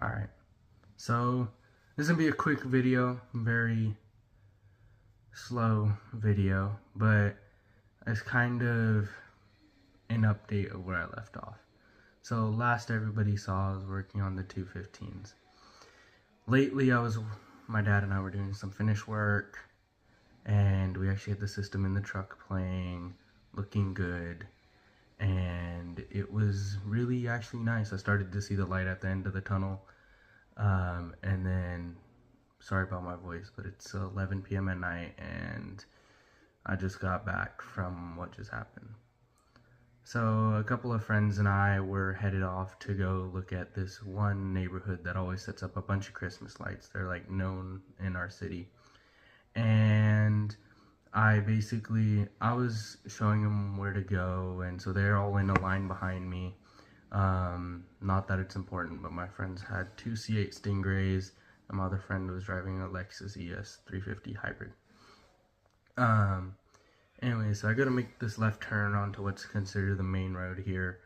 Alright, so this is going to be a quick video, very slow video, but it's kind of an update of where I left off. So last everybody saw I was working on the 215s. Lately my dad and I were doing some finish work, and we actually had the system in the truck playing, looking good, and it was really actually nice. I started to see the light at the end of the tunnel, and then, sorry about my voice, but it's 11 p.m. at night, and I just got back from what just happened. So a couple of friends and I were headed off to go look at this one neighborhood that always sets up a bunch of Christmas lights. They're like known in our city. And I was showing them where to go, and so they're all in a line behind me. Not that it's important, but my friends had two C8 Stingrays, and my other friend was driving a Lexus ES 350 hybrid. Anyway, so I gotta make this left turn onto what's considered the main road here,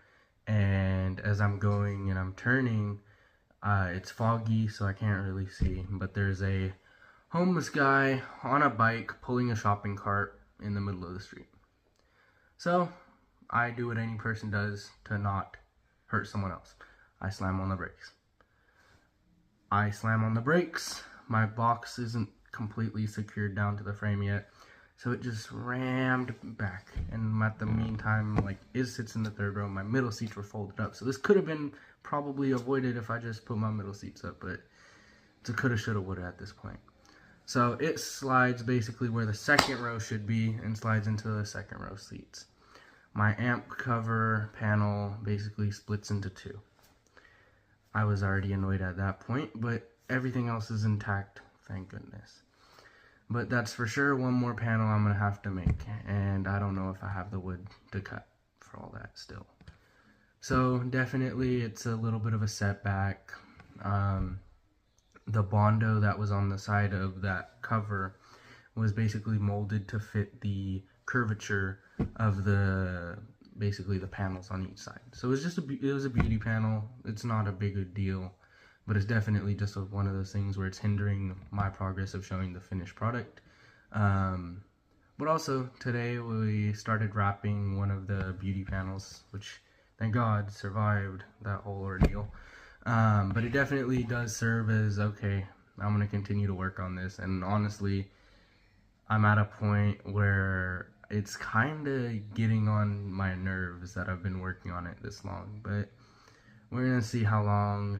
and as I'm going and I'm turning, it's foggy, so I can't really see, but there's a homeless guy on a bike pulling a shopping cart in the middle of the street. So I do what any person does to not hurt someone else. I slam on the brakes. My box isn't completely secured down to the frame yet, so it just rammed back. And at the meantime, like, it sits in the third row. My middle seats were folded up, so this could have been probably avoided if I just put my middle seats up, but it's a coulda, shoulda, woulda at this point. So it slides basically where the second row should be and slides into the second row seats. My amp cover panel basically splits into two. I was already annoyed at that point, but everything else is intact, thank goodness. But that's for sure one more panel I'm going to have to make, and I don't know if I have the wood to cut for all that still. So definitely it's a little bit of a setback. The Bondo that was on the side of that cover was basically molded to fit the curvature of basically the panels on each side. So it was a beauty panel. It's not a big deal, but it's definitely just one of those things where it's hindering my progress of showing the finished product. But also today we started wrapping one of the beauty panels, which thank God survived that whole ordeal. But it definitely does serve as, okay, I'm going to continue to work on this, and honestly, I'm at a point where it's kind of getting on my nerves that I've been working on it this long, but we're going to see how long